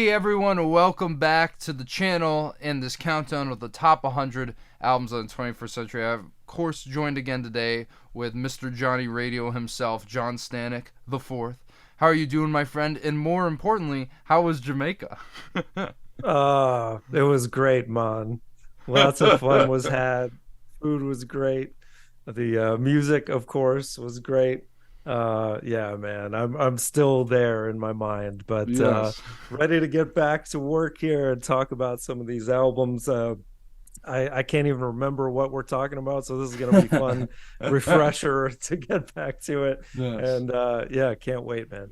Hey everyone, welcome back to the channel and this countdown of the top 100 albums of the 21st century. I've, of course, joined again today with Mr. Johnny Radio himself, John Stanek the Fourth. How are you doing, my friend? And more importantly, how was Jamaica? It was great, man. Lots of fun was had. Food was great. The music, of course, was great. Yeah, man, I'm still there in my mind, but Yes. ready to get back to work here and talk about some of these albums. I can't even remember what we're talking about, so this is gonna be fun refresher to get back to it. Yes. And yeah, can't wait, man.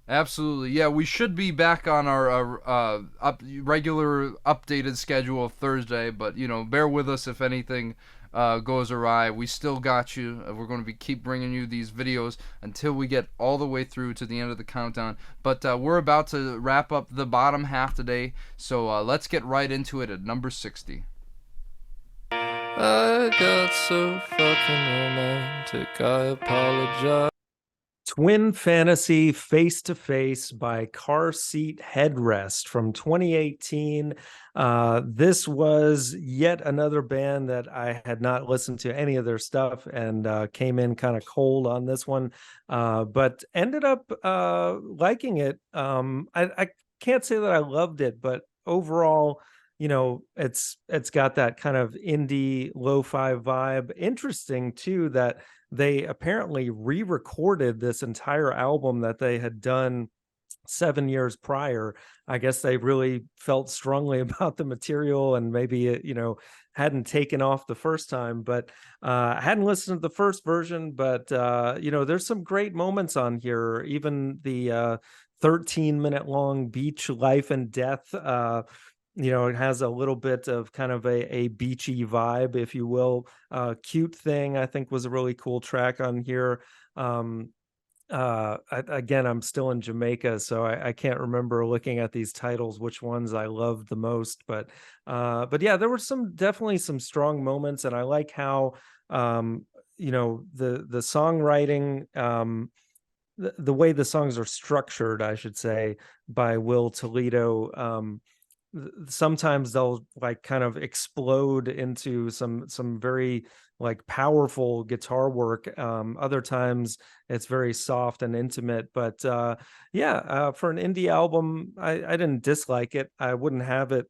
Absolutely. Yeah, we should be back on our regular updated schedule Thursday, but bear with us if anything goes awry. We still got you. We're going to keep bringing you these videos until we get all the way through to the end of the countdown. But we're about to wrap up the bottom half today, so let's get right into it at number 60. I got so fucking romantic, I apologize. Twin Fantasy Face to Face by Car Seat Headrest from 2018. This was yet another band that I had not listened to any of their stuff and came in kind of cold on this one, but ended up liking it. I can't say that I loved it, but overall, it's got that kind of indie lo-fi vibe. Interesting too that they apparently re-recorded this entire album that they had done 7 years prior. I guess they really felt strongly about the material and maybe it, hadn't taken off the first time, but I hadn't listened to the first version, but there's some great moments on here. Even the 13-minute long Beach Life and Death, it has a little bit of kind of a beachy vibe, if you will. Cute Thing, I think, was a really cool track on here. Again, I'm still in Jamaica, so I can't remember looking at these titles which ones I loved the most, but yeah, there were definitely some strong moments, and I like how the songwriting, the way the songs are structured, I should say, by Will Toledo. Sometimes they'll like kind of explode into some very like powerful guitar work. Other times it's very soft and intimate, but for an indie album, I didn't dislike it. I wouldn't have it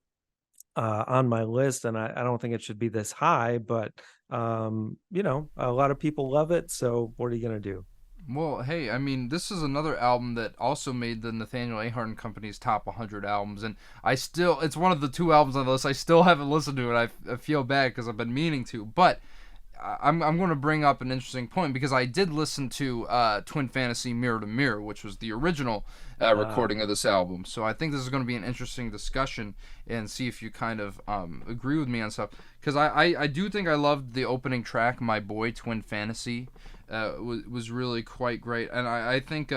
on my list, and I don't think it should be this high, but a lot of people love it, so what are you gonna do? Well, hey, I mean, this is another album that also made the Nathaniel Ahart and Company's top 100 albums, and it's one of the two albums on the list I still haven't listened to, and I feel bad because I've been meaning to, but I'm going to bring up an interesting point because I did listen to Twin Fantasy Mirror to Mirror, which was the original recording of this album, so I think this is going to be an interesting discussion and see if you kind of agree with me on stuff, because I do think I loved the opening track, My Boy Twin Fantasy. Was really quite great, and I think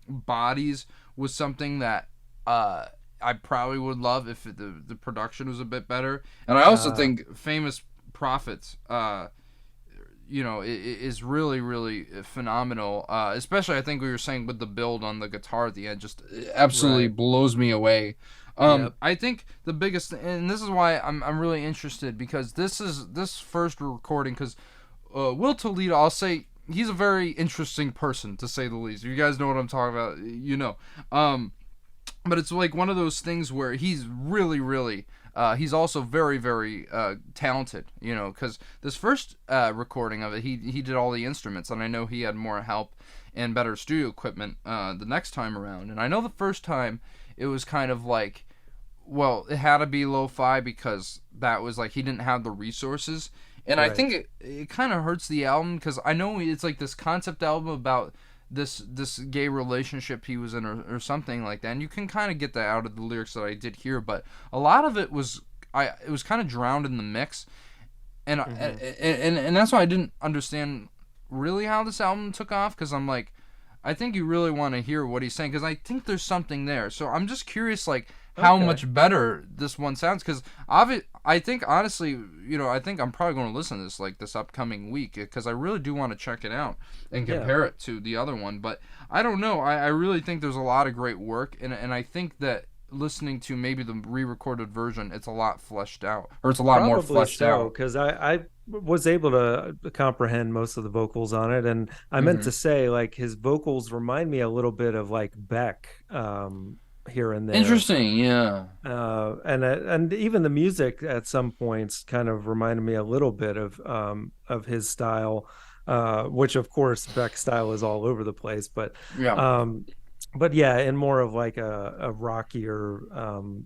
Bodies was something that I probably would love if the production was a bit better, and I also think Famous Prophets is really really phenomenal, especially I think we were saying with the build on the guitar at the end, just absolutely Right. blows me away. Yep. I think the biggest, and this is why I'm really interested, because this first recording, because Will Toledo, I'll say he's a very interesting person, to say the least. You guys know what I'm talking about, But it's like one of those things where he's really, really, he's also very, very talented, because this first recording of it, he did all the instruments, and I know he had more help and better studio equipment the next time around. And I know the first time it was kind of like, well, it had to be lo-fi because that was like he didn't have the resources, and I Right. think it kind of hurts the album, because I know it's like this concept album about this gay relationship he was in, or something like that, and you can kind of get that out of the lyrics that I did hear, but a lot of it was it was kind of drowned in the mix, and Hmm. and that's why I didn't understand really how this album took off, because I'm like, I think you really want to hear what he's saying, because I think there's something there. So I'm just curious, like, how Okay. much better this one sounds, because I think honestly, I think I'm probably going to listen to this like this upcoming week, because I really do want to check it out and Yeah. compare it to the other one. But I don't know. I really think there's a lot of great work, and I think that listening to maybe the re-recorded version, it's a lot fleshed out, or it's a lot more Probably fleshed so, out. because I was able to comprehend most of the vocals on it, and I meant Hmm. to say like his vocals remind me a little bit of like Beck, here and there. Interesting, yeah. And even the music at some points kind of reminded me a little bit of his style, which of course Beck's style is all over the place, Yeah. um, but yeah, in more of like a rockier,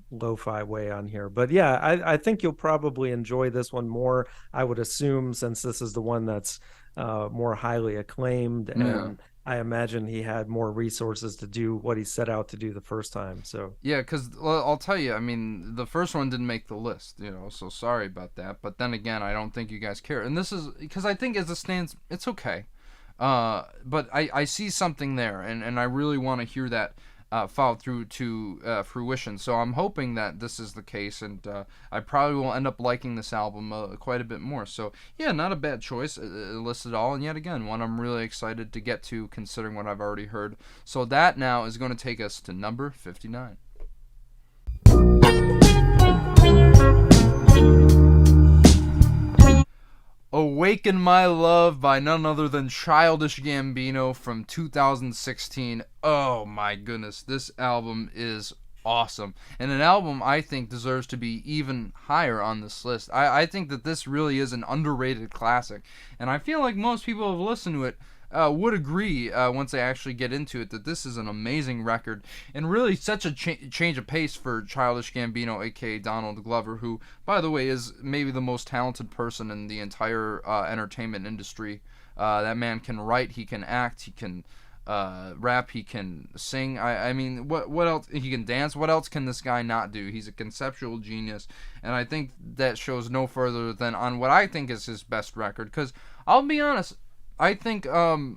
lo-fi way on here. But yeah, I think you'll probably enjoy this one more, I would assume, since this is the one that's more highly acclaimed, Yeah. and I imagine he had more resources to do what he set out to do the first time. So Yeah, because I'll tell you, I mean, the first one didn't make the list, so sorry about that. But then again, I don't think you guys care. And this is because I think as it stands, it's okay. But I see something there, and I really want to hear that follow through to fruition. So I'm hoping that this is the case, and I probably will end up liking this album quite a bit more. So yeah, not a bad choice list at all, and yet again, one I'm really excited to get to, considering what I've already heard. So that now is going to take us to number 59. Awaken My Love by none other than Childish Gambino from 2016. Oh my goodness, this album is awesome. And an album I think deserves to be even higher on this list. I think that this really is an underrated classic. And I feel like most people have listened to it would agree once they actually get into it that this is an amazing record and really such a change of pace for Childish Gambino, aka Donald Glover, who, by the way, is maybe the most talented person in the entire entertainment industry. That man can write, he can act, he can rap, he can sing. I mean, what else? He can dance. What else can this guy not do? He's a conceptual genius, and I think that shows no further than on what I think is his best record. Because I'll be honest, I think okay,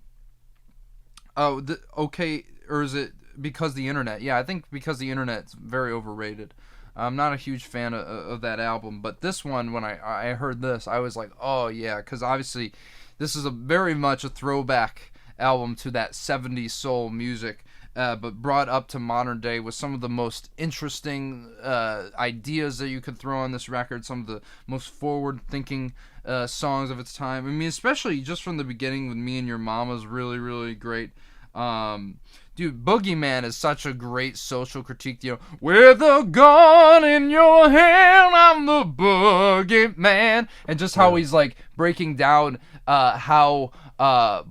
or is it because the internet? Yeah, I think because the internet's very overrated. I'm not a huge fan of that album, but this one, when I heard this, I was like, oh yeah, because obviously this is a very much a throwback album to that 70s soul music, but brought up to modern day with some of the most interesting ideas that you could throw on this record, some of the most forward-thinking songs of its time. I mean, especially just from the beginning with Me and Your Mama is really, really great. Dude, Boogeyman is such a great social critique. With a gun in your hand, I'm the boogeyman. And just how he's like breaking down how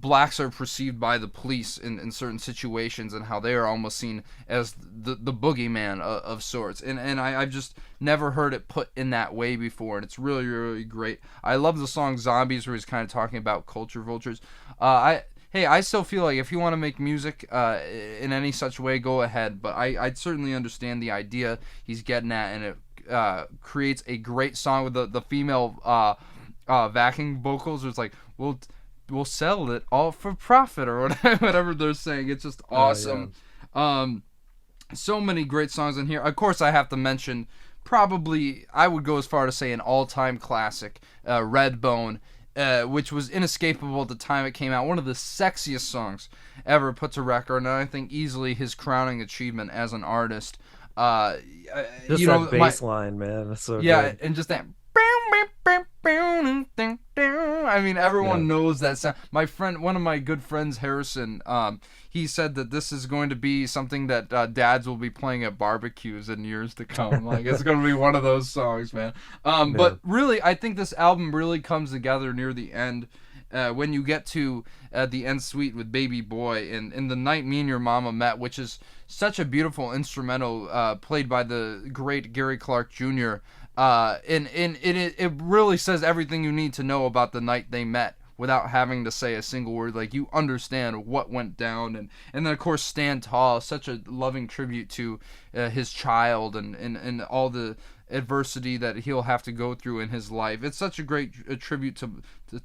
blacks are perceived by the police in certain situations, and how they are almost seen as the boogeyman of sorts. And I've just never heard it put in that way before, and it's really, really great. I love the song Zombies, where he's kind of talking about culture vultures. I still feel like if you want to make music in any such way, go ahead. But I'd certainly understand the idea he's getting at, and it creates a great song with the female backing vocals. It's like, we'll sell it all for profit, or whatever they're saying. It's just awesome. So many great songs in here. Of course, I have to mention, probably, I would go as far to say an all-time classic, Redbone. Which was inescapable at the time it came out. One of the sexiest songs ever put to record, and I think easily his crowning achievement as an artist. just that bass line, man, that's so yeah, good. and just that. I mean, everyone knows that sound. My friend, one of my good friends, Harrison, he said that this is going to be something that dads will be playing at barbecues in years to come. Like, it's going to be one of those songs, man. But really, I think this album really comes together near the end. When you get to the end suite with Baby Boy and The Night Me and Your Mama Met, which is such a beautiful instrumental played by the great Gary Clark Jr., and it really says everything you need to know about the night they met without having to say a single word. Like, you understand what went down. And then, of course, Stand Tall, such a loving tribute to his child and all the adversity that he'll have to go through in his life. It's such a great tribute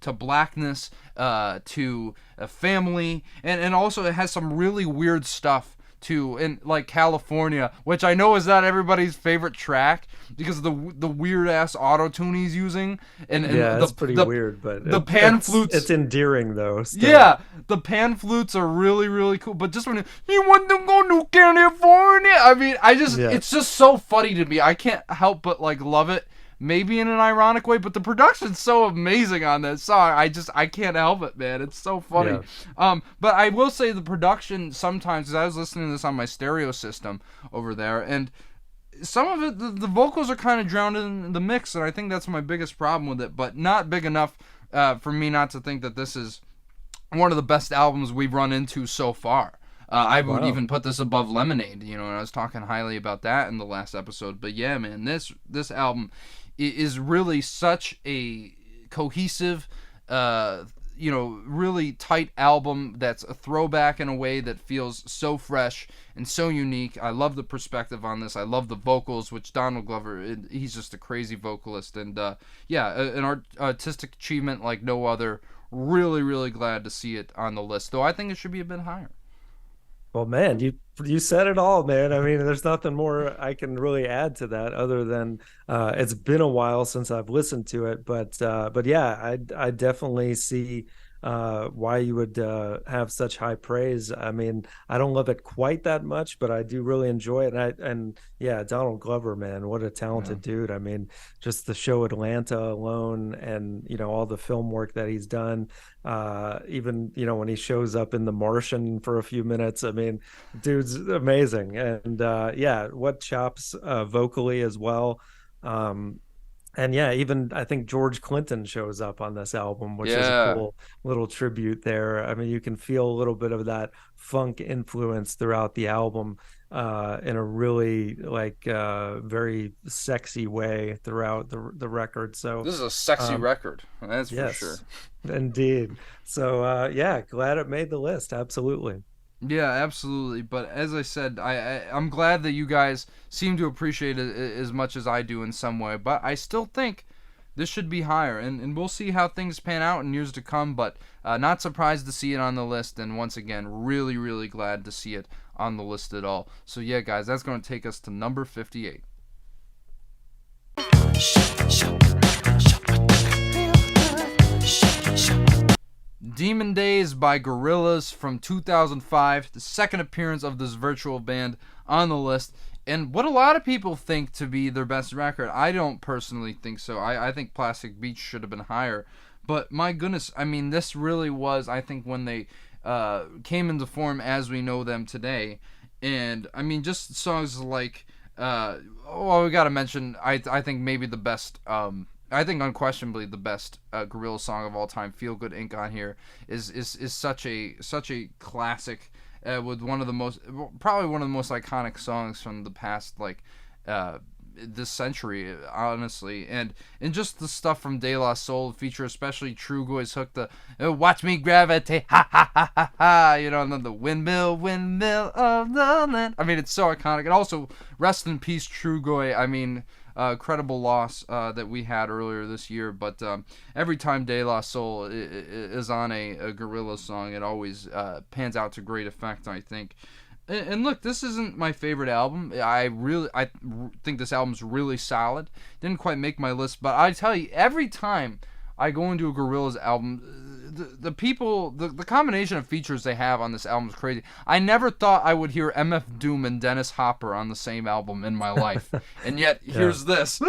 to blackness, to family, and also it has some really weird stuff too, and like California, which I know is not everybody's favorite track because of the weird ass auto tune he's using, and Yeah, the it's pretty the weird, but the pan flutes. it's endearing though. Still, Yeah, the pan flutes are really, really cool. But just when you want to go to California, I mean, yeah, it's just so funny to me. I can't help but like love it. Maybe in an ironic way, but the production's so amazing on that song. I can't help it, man. It's so funny. But I will say the production sometimes, because I was listening to this on my stereo system over there, and some of it, the vocals are kind of drowned in the mix, and I think that's my biggest problem with it. But not big enough for me not to think that this is one of the best albums we've run into so far. I would even put this above Lemonade, and I was talking highly about that in the last episode. But yeah, man, this album is really such a cohesive, really tight album that's a throwback in a way that feels so fresh and so unique. I love the perspective on this. I love the vocals, which Donald Glover, he's just a crazy vocalist. And an artistic achievement like no other. Really, really glad to see it on the list, though I think it should be a bit higher. well, man, you said it all, man. I mean, there's nothing more I can really add to that other than it's been a while since I've listened to it, but yeah, I definitely see why you would have such high praise. I mean, I don't love it quite that much, but I do really enjoy it. And yeah, Donald Glover, man, what a talented dude. I mean, just the show Atlanta alone, and all the film work that he's done. Even when he shows up in The Martian for a few minutes, I mean, dude's amazing. And yeah, what chops vocally as well. And yeah, even I think George Clinton shows up on this album, which is a cool little tribute there. I mean, you can feel a little bit of that funk influence throughout the album in a really very sexy way throughout the record. So this is a sexy record, that's for sure. Indeed. So yeah, glad it made the list. Absolutely. Yeah, absolutely. But as I said, I'm glad that you guys seem to appreciate it as much as I do in some way. But I still think this should be higher. And we'll see how things pan out in years to come. But not surprised to see it on the list. And once again, really, really glad to see it on the list at all. So yeah, guys, that's going to take us to number 58. Demon Days by Gorillaz from 2005, the second appearance of this virtual band on the list, and what a lot of people think to be their best record. I don't personally think so. I think Plastic Beach should have been higher, but my goodness, I mean, this really was, I think, when they came into form as we know them today, and I mean, just songs like, we gotta mention, I think maybe the best, I think unquestionably the best Gorillaz song of all time, "Feel Good Inc." on here is such a classic, with probably one of the most iconic songs from the past this century, honestly, and just the stuff from De La Soul feature, especially Trugoy's hook, the "Watch Me Gravitate," ha ha ha ha ha, and then the windmill of the land. I mean, it's so iconic, and also rest in peace, Trugoy. I mean. Credible loss that we had earlier this year, but every time De La Soul is on a Gorillaz song, it always pans out to great effect, I think. And look, this isn't my favorite album. I think this album's really solid. Didn't quite make my list, but I tell you, every time I go into a Gorillaz album, the combination of features they have on this album is crazy. I never thought I would hear MF Doom and Dennis Hopper on the same album in my life, and yet here's this,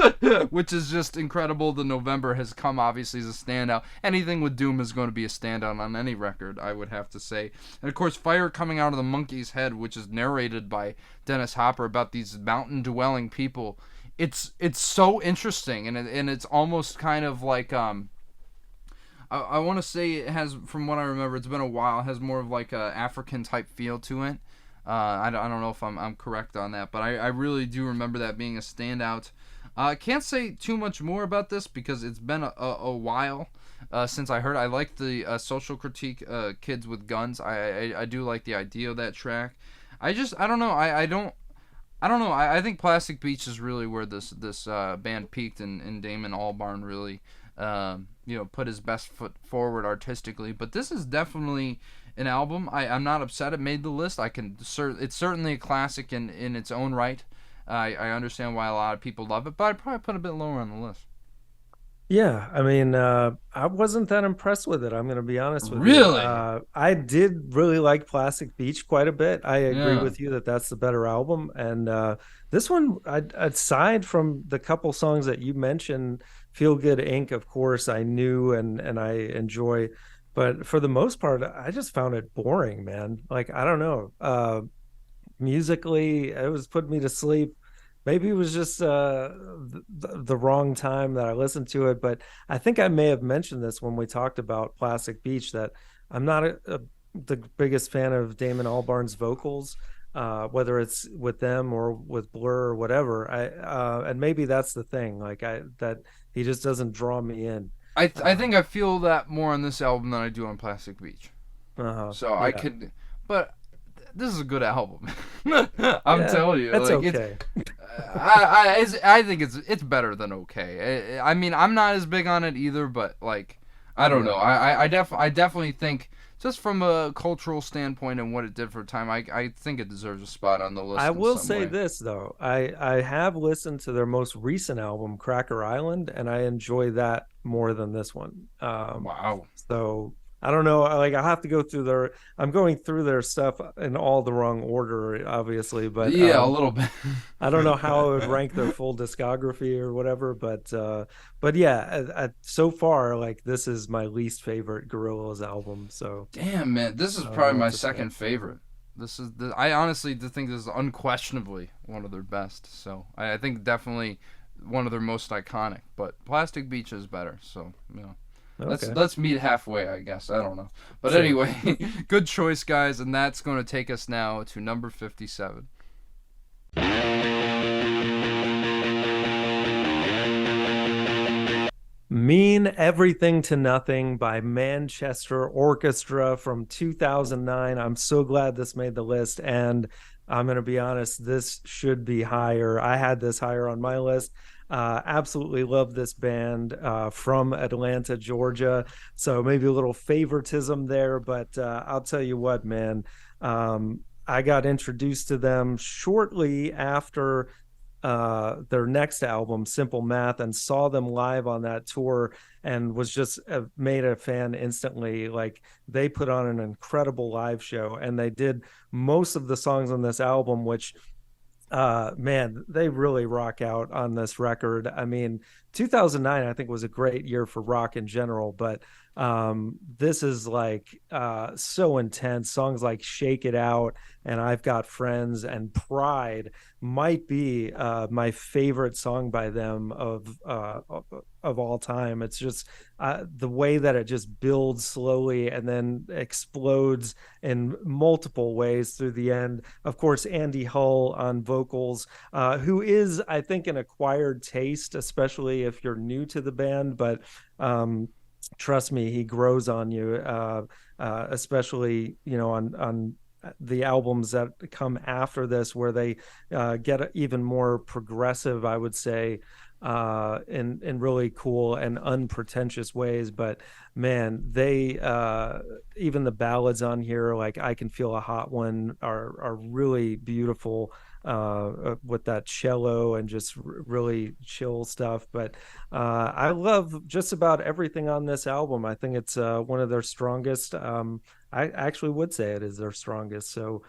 which is just incredible. The November has come, obviously, as a standout. Anything with Doom is going to be a standout on any record, I would have to say. And of course, Fire Coming Out of the Monkey's Head, which is narrated by Dennis Hopper about these mountain-dwelling people. It's so interesting, and it's almost kind of like I want to say it has, from what I remember, it's been a while, it has more of like a African type feel to it. I don't know if I'm correct on that, but I really do remember that being a standout. I can't say too much more about this because it's been a while since I heard. I like the social critique, Kids with Guns. I do like the idea of that track. I don't know. I don't know. I think Plastic Beach is really where this band peaked, and Damon Albarn really put his best foot forward artistically. But this is definitely an album. I'm not upset it made the list. It's certainly a classic in its own right. I understand why a lot of people love it, but I'd probably put it a bit lower on the list. Yeah, I mean, I wasn't that impressed with it. I'm going to be honest with you. Really? I did really like Plastic Beach quite a bit. I agree Yeah. with you that that's the better album. And this one, aside from the couple songs that you mentioned, Feel Good Inc., of course, I knew and I enjoy. But for the most part, I just found it boring, man. Like, I don't know. Musically, it was putting me to sleep. Maybe it was just the wrong time that I listened to it, but I think I may have mentioned this when we talked about Plastic Beach that I'm not the biggest fan of Damon Albarn's vocals, whether it's with them or with Blur or whatever. And maybe that's the thing, like I that he just doesn't draw me in. I Uh, think I feel that more on this album than I do on Plastic Beach. So I yeah, could, but this is a good album. I'm yeah, telling you, that's like it's. okay. I think it's better than okay. I mean, I'm not as big on it either, but like, I don't know. Yeah. I definitely think just from a cultural standpoint and what it did for time, I think it deserves a spot on the I list in will some say way. this though. I have listened to their most recent album, Cracker Island, and I enjoy that more than this one. Wow. So I don't know. Like I have to go through their. I'm going through their stuff in all the wrong order, obviously, but Yeah, a little bit. I don't know how I would rank their full discography or whatever. But yeah, so far, like this is my least favorite Gorillaz album. So Damn, man, this is I don't know probably what my to say. second favorite. I honestly think this is unquestionably one of their best. So I think definitely one of their most iconic. But Plastic Beach is better. So you know, Okay, let's meet halfway. I guess I don't know. But sure. anyway, good choice, guys, and that's going to take us now to number 57. Mean Everything to Nothing by Manchester Orchestra from 2009. I'm so glad this made the list. And I'm going to be honest, this should be higher. I had this higher on my list. Absolutely love this band from Atlanta, Georgia. So maybe a little favoritism there, but I'll tell you what, man. I got introduced to them shortly after their next album, Simple Math, and saw them live on that tour and was just made a fan instantly. Like they put on an incredible live show and they did most of the songs on this album, which man, they really rock out on this record. I mean, 2009 I think was a great year for rock in general, but this is like so intense. Songs like Shake It Out and I've Got Friends and Pride might be my favorite song by them of all time. It's just the way that it just builds slowly and then explodes in multiple ways through the end. Of course, Andy Hull on vocals, who is, I think, an acquired taste, especially if you're new to the band. But trust me, he grows on you, especially on the albums that come after this, where they get even more progressive, I would say, in really cool and unpretentious ways. But man, they even the ballads on here, like I Can Feel a Hot One, are really beautiful with that cello and just really chill stuff. But I love just about everything on this album. I think it's one of their strongest. I actually would say it is their strongest. So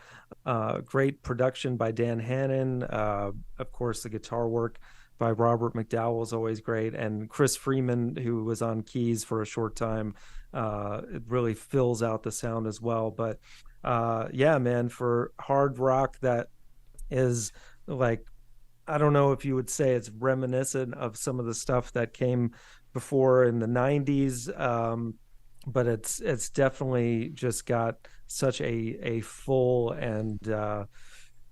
great production by Dan Hannon. Of course, the guitar work by Robert McDowell is always great. And Chris Freeman, who was on keys for a short time, it really fills out the sound as well. But yeah, man, for hard rock that is like, I don't know if you would say it's reminiscent of some of the stuff that came before in the 90s. But it's definitely just got such a full and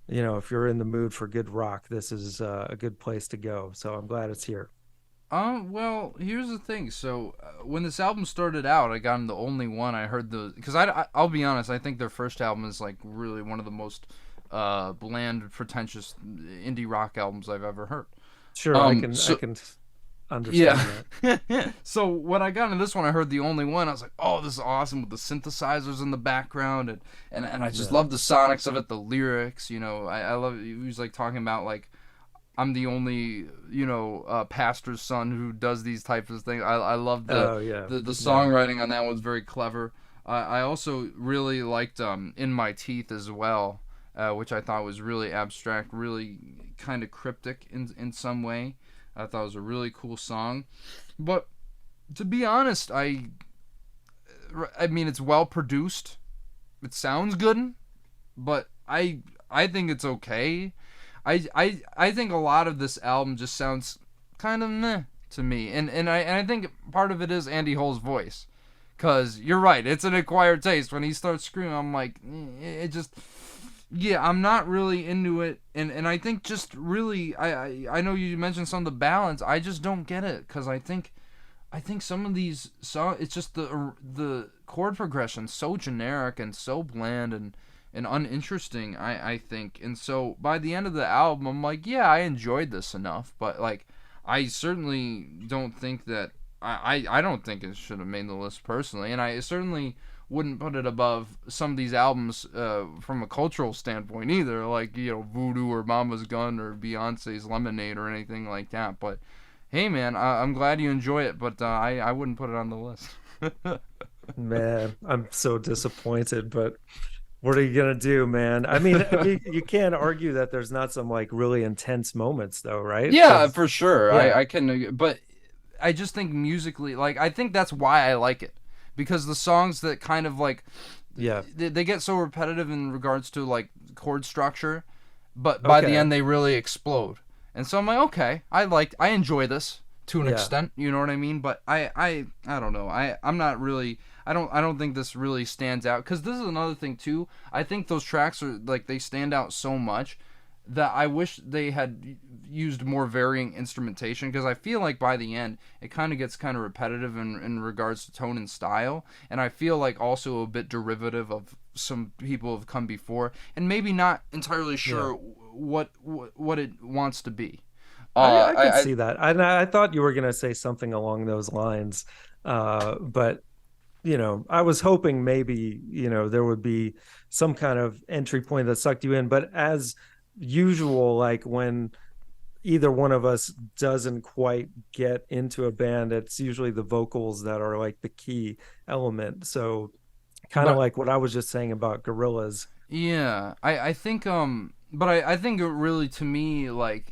if you're in the mood for good rock, this is a good place to go. So I'm glad it's here. Well, here's the thing. So when this album started out, I got in the only one I heard because I'll be honest, I think their first album is like really one of the most bland, pretentious indie rock albums I've ever heard. Sure, I Um, can I so can understand Yeah. that. So when I got into this one, I heard the only one. I was like, "Oh, this is awesome!" With the synthesizers in the background, and I just Yeah. love the sonics of it, the lyrics. I love. He was like talking about like I'm the only pastor's son who does these types of things. I love Oh yeah. the Yeah. songwriting on that was very clever. I also really liked In My Teeth as well, which I thought was really abstract, really kind of cryptic in some way. I thought it was a really cool song. But to be honest, I mean it's well produced. It sounds good, but I think it's okay. I think a lot of this album just sounds kind of meh to me, and I think part of it is Andy Hull's voice, cause you're right, it's an acquired taste. When he starts screaming, I'm like, it just, yeah, I'm not really into it, and I think just really, I know you mentioned some of the balance, I just don't get it, cause I think some of these songs, it's just the chord progression so generic and so bland and uninteresting. I think, and so by the end of the album, I'm like, yeah, I enjoyed this enough, but like, I certainly don't think that I don't think it should have made the list personally, and I certainly wouldn't put it above some of these albums from a cultural standpoint either, like Voodoo or Mama's Gun or Beyonce's Lemonade or anything like that, but hey, man, I'm glad you enjoy it, but I wouldn't put it on the list. Man, I'm so disappointed, but what are you gonna do, man? I mean, you can't argue that there's not some like really intense moments, though, right? Yeah, Because for sure. yeah, I can, but I just think musically, like, I think that's why I like it. Because the songs that kind of like, yeah, they get so repetitive in regards to like chord structure, but by the okay, end they really explode. And so I'm like, okay, I enjoy this to an yeah, extent, you know what I mean? But I don't know. I'm not really I don't think this really stands out cuz this is another thing too. I think those tracks are like they stand out so much that I wish they had used more varying instrumentation because I feel like by the end it kind of gets kind of repetitive in regards to tone and style, and I feel like also a bit derivative of some people have come before, and maybe not entirely yeah. sure what it wants to be. I could I see that. I thought you were gonna say something along those lines, but I was hoping maybe there would be some kind of entry point that sucked you in. But as usual, like when either one of us doesn't quite get into a band, it's usually the vocals that are like the key element. So kind of but like what I was just saying about Gorillas. yeah, I think but I think it really to me like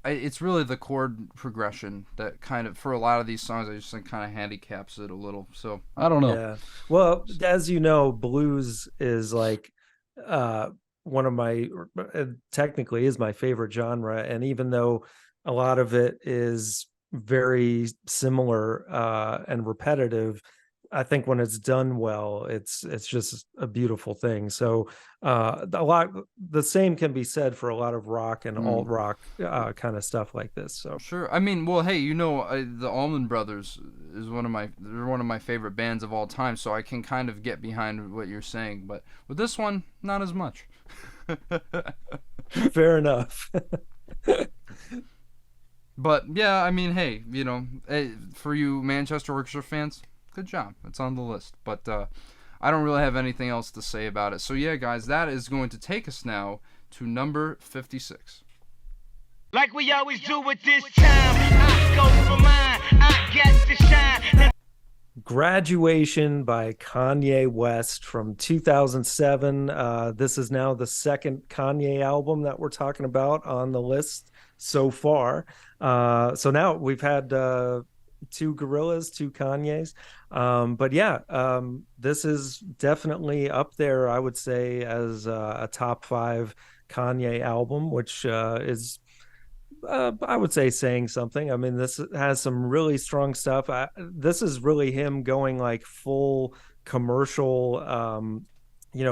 it's really the chord progression that kind of for a lot of these songs I just think kind of handicaps it a little. So I don't know. Yeah. Well, as you know, blues is like uh one of my technically is my favorite genre, and even though a lot of it is very similar and repetitive, I think when it's done well, it's just a beautiful thing. So the same can be said for a lot of rock and alt Mm. rock kind of stuff like this. So Sure. I mean, well, hey, the Allman Brothers is they're one of my favorite bands of all time, so I can kind of get behind what you're saying, but with this one, not as much. fair enough. But yeah, I mean, hey, for you Manchester Orchestra fans, good job. It's on the list. But I don't really have anything else to say about it. So yeah, guys, that is going to take us now to number 56. Like we always do with this time, I go for mine, I get to shine. Graduation by Kanye West from 2007. This is now the second Kanye album that we're talking about on the list so far. So now we've had two Gorillas, two Kanyes. But yeah, this is definitely up there, I would say, as a top five Kanye album, which is I would say saying something. I mean, this has some really strong stuff. This is really him going like full commercial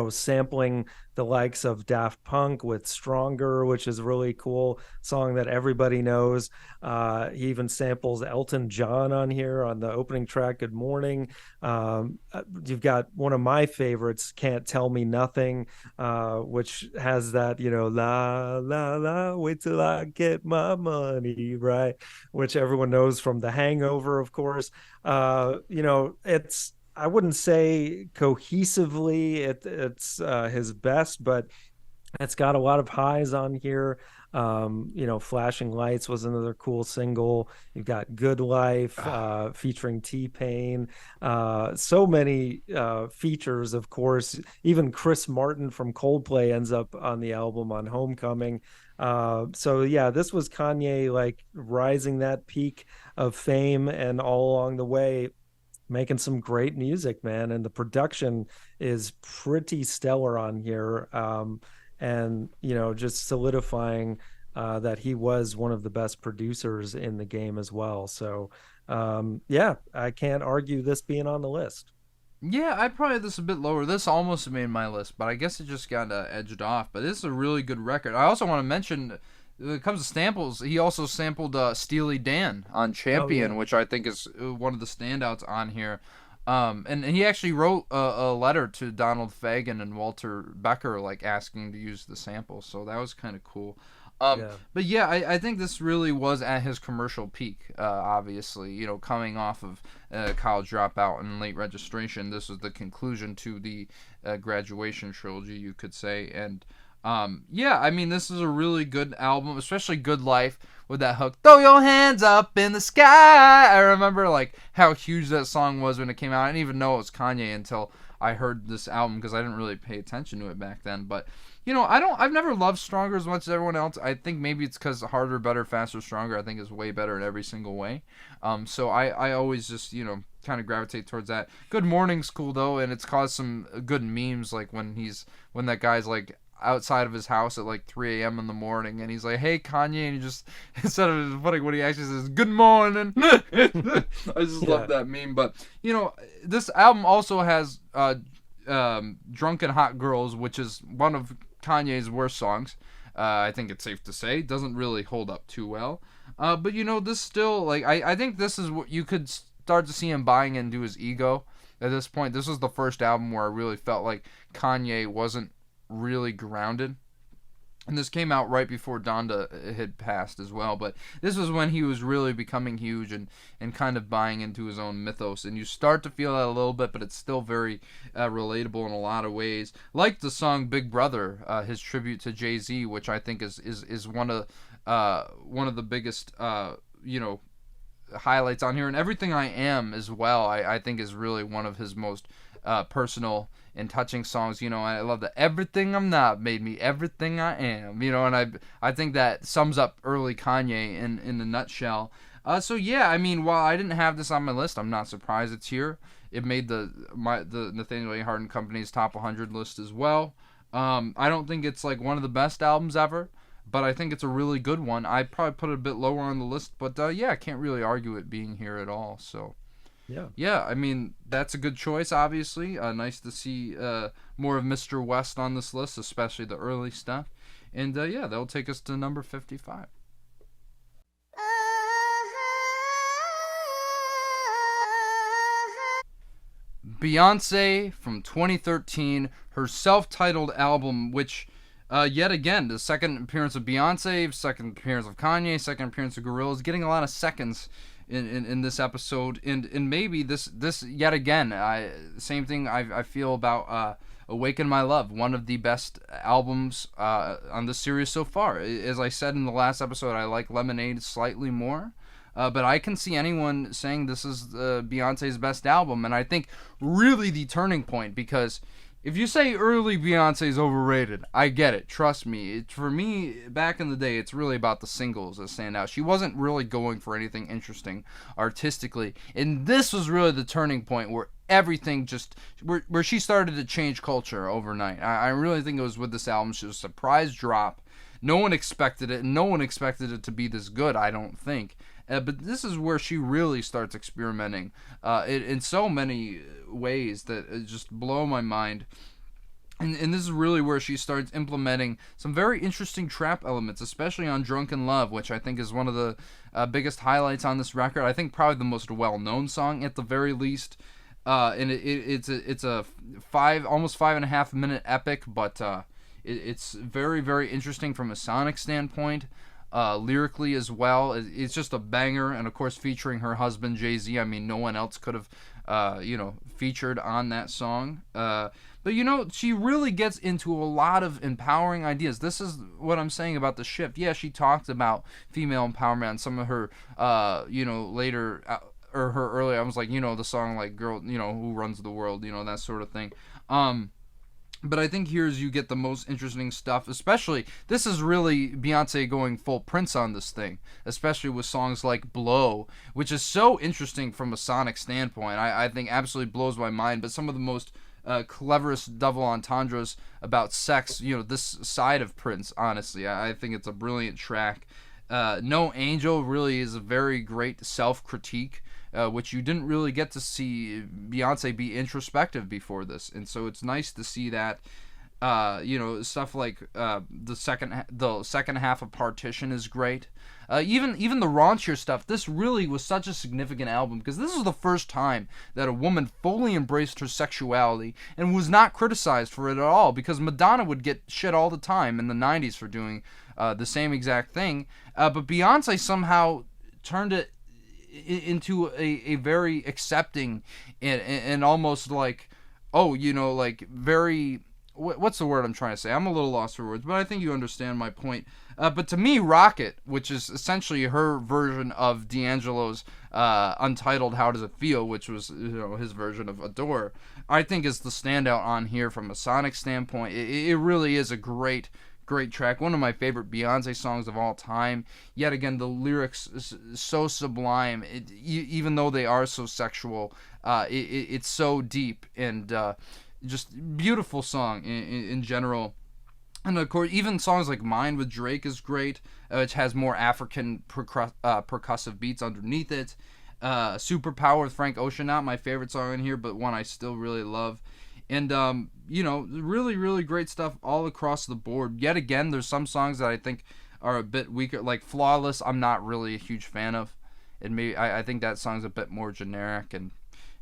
sampling the likes of Daft Punk with Stronger, which is a really cool song that everybody knows. He even samples Elton John on here on the opening track, Good Morning. You've got one of my favorites, Can't Tell Me Nothing, which has that, la, la, la, wait till I get my money, right? Which everyone knows from The Hangover, of course. It's, I wouldn't say cohesively it's his best, but it's got a lot of highs on here. Flashing Lights was another cool single. You've got Good Life featuring T-Pain. So many features, of course. Even Chris Martin from Coldplay ends up on the album on Homecoming. So yeah, this was Kanye like rising that peak of fame, and all along the way making some great music, man. And the production is pretty stellar on here. And, just solidifying that he was one of the best producers in the game as well. So, yeah, I can't argue this being on the list. Yeah, I probably had this a bit lower. This almost made my list, but I guess it just got edged off. But this is a really good record. I also want to mention, when it comes to samples, he also sampled Steely Dan on Champion, which I think is one of the standouts on here. And he actually wrote a letter to Donald Fagen and Walter Becker, like asking to use the sample. So that was kind of cool. But yeah, I think this really was at his commercial peak, obviously. Coming off of College Dropout and Late Registration, this was the conclusion to the graduation trilogy, you could say. And yeah, I mean, this is a really good album, especially Good Life with that hook, throw your hands up in the sky. I remember like how huge that song was when it came out. I didn't even know it was Kanye until I heard this album, because I didn't really pay attention to it back then. But I've never loved Stronger as much as everyone else. I think maybe it's because Harder, Better, Faster, Stronger, I think, is way better in every single way. So I always just, kind of gravitate towards that. Good Morning's cool, though, and it's caused some good memes, like when that guy's, like, outside of his house at, like, 3 a.m. in the morning, and he's like, hey, Kanye, and he just, instead of putting what he actually says, good morning. I just love that meme. But, this album also has Drunken Hot Girls, which is one of Kanye's worst songs. I think it's safe to say. It doesn't really hold up too well. But this still, like, I think this is what you could start to see him buying into his ego at this point. This was the first album where I really felt like Kanye wasn't really grounded. And this came out right before Donda had passed as well. But this was when he was really becoming huge and kind of buying into his own mythos. And you start to feel that a little bit, but it's still very relatable in a lot of ways. Like the song Big Brother, his tribute to Jay-Z, which I think is one of the biggest, highlights on here. And Everything I Am as well, I think is really one of his most personal and touching songs. I love that everything I'm not made me everything I am, and I think that sums up early Kanye in a nutshell. So yeah, I mean, while I didn't have this on my list, I'm not surprised it's here. It made the Nathaniel Ahart and Company's top 100 list as well. I don't think it's like one of the best albums ever, but I think it's a really good one. I'd probably put it a bit lower on the list, but yeah, I can't really argue it being here at all. So yeah, I mean, that's a good choice, obviously. Nice to see more of Mr. West on this list, especially the early stuff. And yeah, that'll take us to number 55. Beyonce from 2013, her self-titled album, which yet again, the second appearance of Beyonce, second appearance of Kanye, second appearance of Gorillaz, getting a lot of seconds in this episode, and maybe this yet again, same thing I feel about Awaken My Love, one of the best albums on this series so far. As I said in the last episode, I like Lemonade slightly more. But I can see anyone saying this is Beyonce's best album, and I think really the turning point, because if you say early Beyonce's overrated, I get it. Trust me. For me, back in the day, it's really about the singles that stand out. She wasn't really going for anything interesting artistically. And this was really the turning point where everything just, where she started to change culture overnight. I really think it was with this album. She was a surprise drop. No one expected it, and no one expected it to be this good, I don't think. But this is where she really starts experimenting in so many ways that just blow my mind. And this is really where she starts implementing some very interesting trap elements, especially on Drunken Love, which I think is one of the biggest highlights on this record. I think probably the most well-known song at the very least. And it's a almost 5.5 minute epic, but it's very, very interesting from a sonic standpoint. Lyrically as well, it's just a banger, and of course featuring her husband Jay-Z. I mean, no one else could have, featured on that song. But she really gets into a lot of empowering ideas. This is what I'm saying about the shift. Yeah, she talked about female empowerment on some of her, later. Or her earlier, I was like, the song like "Girl," who runs the world, that sort of thing. But I think here's you get the most interesting stuff. Especially, this is really Beyonce going full Prince on this thing, especially with songs like "Blow," which is so interesting from a sonic standpoint. I think absolutely blows my mind. But some of the most cleverest double entendres about sex, this side of Prince. Honestly, I think it's a brilliant track. No Angel really is a very great self-critique, which you didn't really get to see Beyonce be introspective before this, and so it's nice to see that. Stuff like the second half of Partition is great. Even the raunchier stuff. This really was such a significant album because this was the first time that a woman fully embraced her sexuality and was not criticized for it at all. Because Madonna would get shit all the time in the '90s for doing the same exact thing, but Beyonce somehow turned it into a very accepting and almost like, like very. What's the word I'm trying to say? I'm a little lost for words, but I think you understand my point. But to me, Rocket, which is essentially her version of D'Angelo's untitled "How Does It Feel," which was his version of "Adore," I think is the standout on here from a sonic standpoint. It really is a great track, one of my favorite Beyonce songs of all time. Yet again, the lyrics is so sublime. Even though they are so sexual, it's so deep and just beautiful song in general. And of course, even songs like "Mine" with Drake is great, which has more African percussive beats underneath it. "Superpower" with Frank Ocean, not my favorite song in here, but one I still really love. And really, really great stuff all across the board. Yet again, there's some songs that I think are a bit weaker, like "Flawless." I'm not really a huge fan of. I think that song's a bit more generic and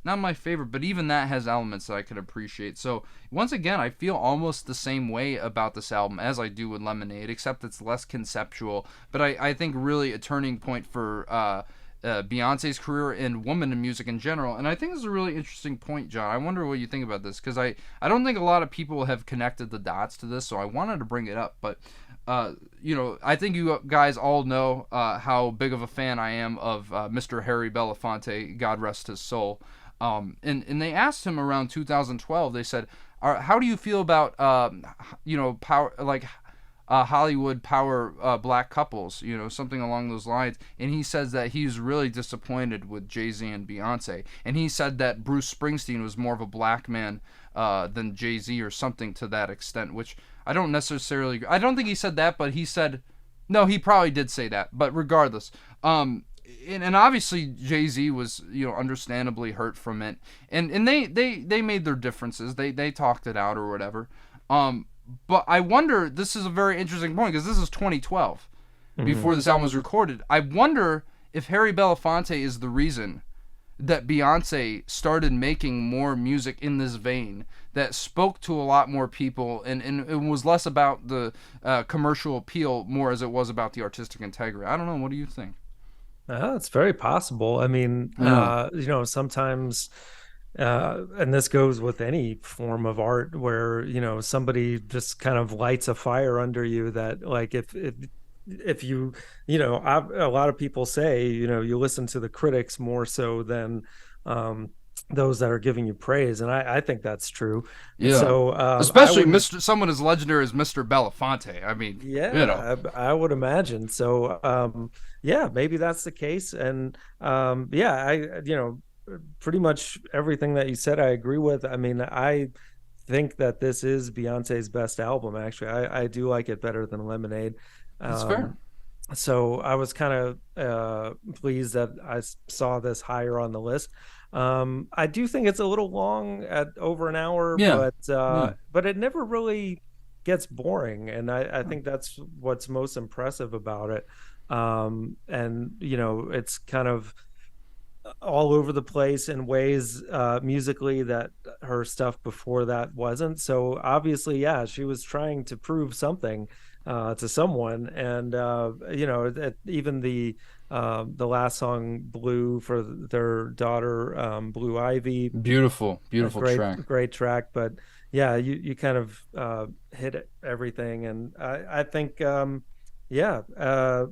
not my favorite, but even that has elements that I could appreciate. So once again, I feel almost the same way about this album as I do with Lemonade, except it's less conceptual. But I think really a turning point for Beyonce's career and woman in music in general. And I think this is a really interesting point, John. I wonder what you think about this, because I don't think a lot of people have connected the dots to this, so I wanted to bring it up. But I think you guys all know how big of a fan I am of Mr. Harry Belafonte, God rest his soul. And they asked him around 2012. They said, "How do you feel about power Hollywood power black couples? Something along those lines." And he says that he's really disappointed with Jay-Z and Beyonce. And he said that Bruce Springsteen was more of a black man than Jay-Z or something to that extent, which I don't necessarily. I don't think he said that, but he said, no, he probably did say that. But regardless, and obviously Jay-Z was understandably hurt from it, and they made their differences, they talked it out or whatever, but I wonder, this is a very interesting point because this is 2012 before this album was recorded. I wonder if Harry Belafonte is the reason that Beyonce started making more music in this vein that spoke to a lot more people and it was less about the commercial appeal more as it was about the artistic integrity. I don't know, what do you think? It's very possible. I mean, sometimes, and this goes with any form of art where, somebody just kind of lights a fire under you that, like, if you, a lot of people say, you listen to the critics more so than those that are giving you praise. And I think that's true. Yeah. So, especially someone as legendary as Mr. Belafonte. I mean, yeah, I would imagine. So, yeah, maybe that's the case. And, pretty much everything that you said, I agree with. I mean, I think that this is Beyonce's best album. Actually, I do like it better than Lemonade. That's fair. So I was kind of pleased that saw this higher on the list. I do think it's a little long at over an hour, Yeah. Yeah. but it never really gets boring, and I think that's what's most impressive about it. And you know, it's kind of all over the place in ways musically that her stuff before that wasn't. So obviously, yeah, she was trying to prove something to someone, and you know, even the last song, "Blue," for their daughter, Blue Ivy, Beautiful, a beautiful track. great track. But yeah, you kind of hit everything, and I think yeah,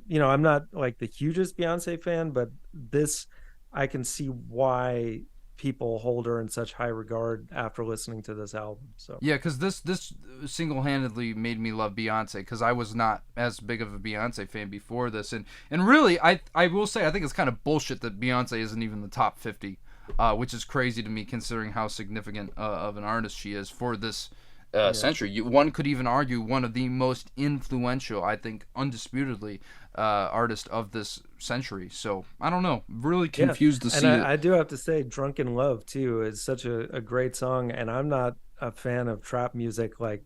you know, I'm not like the hugest Beyonce fan, but this, I can see why people hold her in such high regard after listening to this album. So Yeah, because this single handedly made me love Beyonce because I was not as big of a Beyonce fan before this, and really I will say I think it's kind of bullshit that Beyonce isn't even the top 50, which is crazy to me considering how significant of an artist she is for this yeah, century. One could even argue one of the most influential, I think, undisputedly, artist of this century. So I don't know, really yeah. confused to And see it. I do have to say, "Drunken Love" too is such a great song, and I'm not a fan of trap music like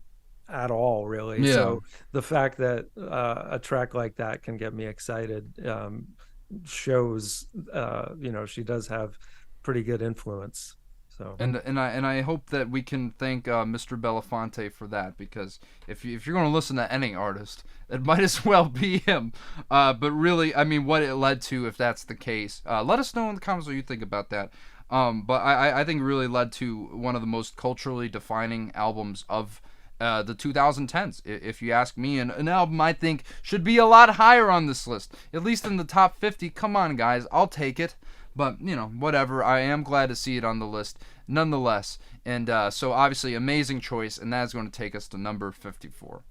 at all, really. Yeah. So the fact that a track like that can get me excited shows you know, she does have pretty good influence. So And I hope that we can thank Mr. Belafonte for that because if you're going to listen to any artist, it might as well be him. But really, I mean, what it led to, if that's the case, let us know in the comments what you think about that. But I think it really led to one of the most culturally defining albums of the 2010s, if you ask me, and an album I think should be a lot higher on this list, at least in the top 50. Come on, guys, I'll take it. But, you know, whatever. I am glad to see it on the list nonetheless. And so, obviously, amazing choice. And that is going to take us to number 54.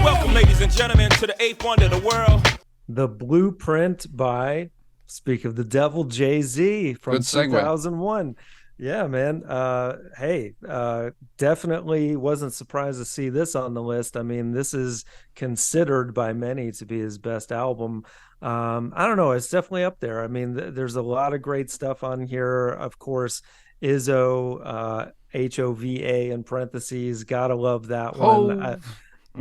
Welcome, ladies and gentlemen, to the eighth wonder of the world. The Blueprint by, speak of the devil, Jay-Z from Good segue. 2001. Yeah, man. Hey, definitely wasn't surprised to see this on the list. I mean, this is considered by many to be his best album. I don't know. It's definitely up there. I mean, there's a lot of great stuff on here. Of course, Izzo, HOVA in parentheses. Gotta love that one.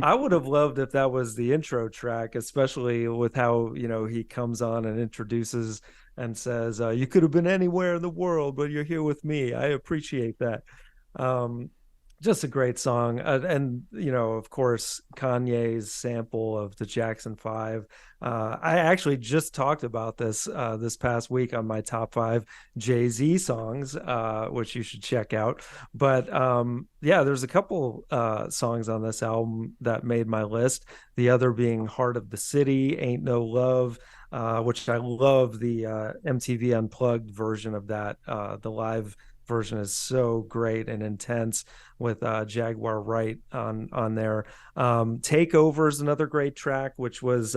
I would have loved if that was the intro track, especially with how, you know, he comes on and introduces and says, "You could have been anywhere in the world, but you're here with me. I appreciate that." Um, just a great song, and you know, of course, Kanye's sample of the Jackson 5. I actually just talked about this this past week on my top 5 Jay-Z songs, which you should check out. But yeah, there's a couple songs on this album that made my list. The other being "Heart of the City," "Ain't No Love," which I love the MTV Unplugged version of that. The live version is so great and intense with Jaguar Wright on there. "Takeover" is another great track, which was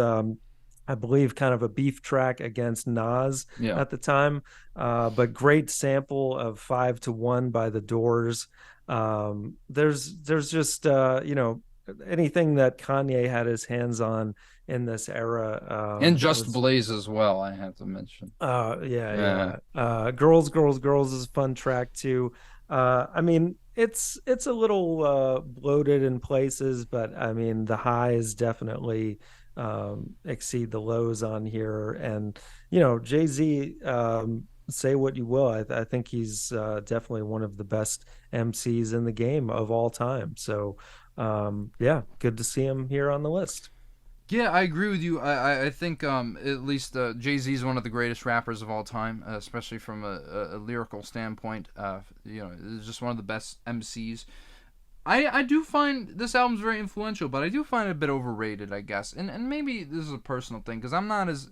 I believe kind of a beef track against Nas Yeah. at the time, but great sample of 5 to 1 by The Doors. There's just you know, anything that Kanye had his hands on in this era. And Just Blaze as well, I have to mention. Girls, Girls, Girls is a fun track too. I mean, it's a little bloated in places, but I mean, the highs definitely exceed the lows on here. And you know, Jay-Z, say what you will, I think he's definitely one of the best MCs in the game of all time. So yeah, good to see him here on the list. Yeah, I agree with you. I think at least Jay-Z is one of the greatest rappers of all time, especially from a lyrical standpoint. You know, he's just one of the best MCs. I do find this album's very influential, but I do find it a bit overrated, I guess. And maybe this is a personal thing, because I'm not as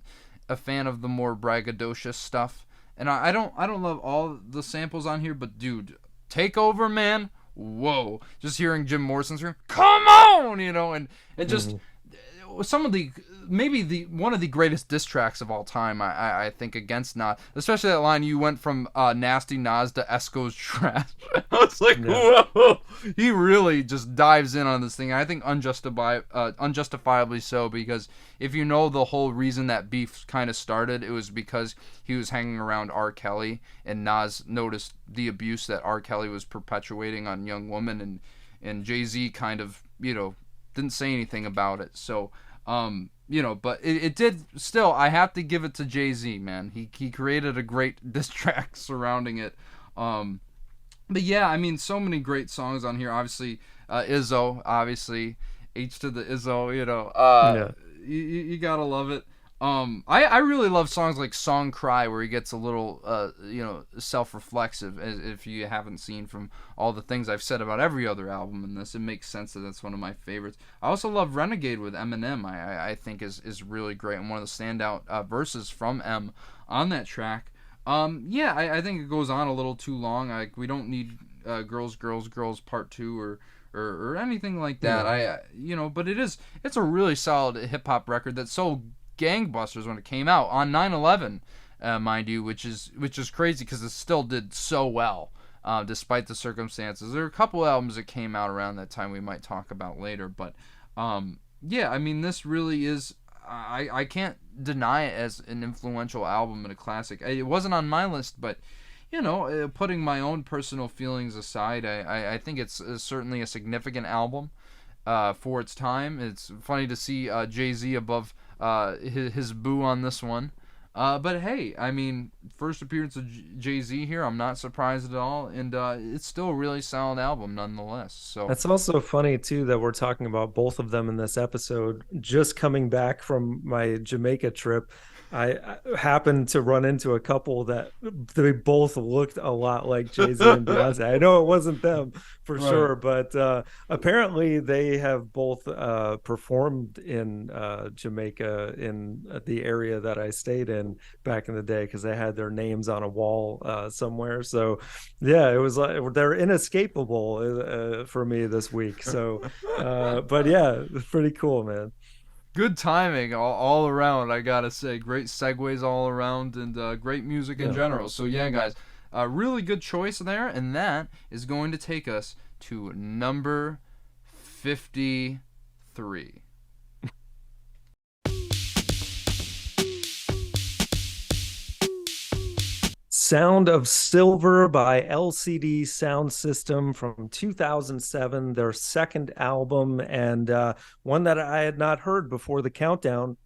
a fan of the more braggadocious stuff. And I don't love all the samples on here, but dude, Takeover, man, whoa. Just hearing Jim Morrison scream, "Come on!" You know, and just... some of the maybe the one of the greatest diss tracks of all time. I think against Nas, especially that line, you went from nasty Nas to Esco's trash. I was like, whoa, he really just dives in on this thing. I think unjustifiably so, because if you know the whole reason that beef kind of started, it was because he was hanging around R. Kelly, and Nas noticed the abuse that R. Kelly was perpetuating on young women, and Jay-Z kind of, didn't say anything about it. So, but it did still, I have to give it to Jay-Z, man. He created a great diss track surrounding it. But yeah, I mean, so many great songs on here. Obviously, Izzo, obviously, H to the Izzo, you gotta love it. I really love songs like Song Cry, where he gets a little, self-reflexive, if you haven't seen from all the things I've said about every other album in this. It makes sense that that's one of my favorites. I also love Renegade with Eminem. I think is really great, and one of the standout verses from M on that track. I think it goes on a little too long. We don't need Girls, Girls, Girls Part 2 or anything like that. Yeah. But it's a really solid hip-hop record that sold gangbusters when it came out on 9/11, mind you, which is crazy because it still did so well despite the circumstances. There are a couple albums that came out around that time we might talk about later, but I mean, this really is, I can't deny it as an influential album and a classic. It wasn't on my list, but putting my own personal feelings aside, I think it's certainly a significant album for its time. It's funny to see Jay-Z above his boo on this one. But hey, I mean, first appearance of Jay-Z here, I'm not surprised at all, and it's still a really solid album nonetheless. So that's also funny too that we're talking about both of them in this episode. Just coming back from my Jamaica trip, I happened to run into a couple that they both looked a lot like Jay-Z and Beyonce. I know it wasn't them for sure, but apparently they have both performed in Jamaica, in the area that I stayed in back in the day, because they had their names on a wall somewhere. So yeah, it was like they're inescapable for me this week. So but yeah, it's pretty cool, man. Good timing all around, I gotta say. Great segues all around, and great music in general. So yeah, guys, a really good choice there, and that is going to take us to number 53. Sound of Silver by LCD Sound System from 2007, their second album, and one that I had not heard before the countdown.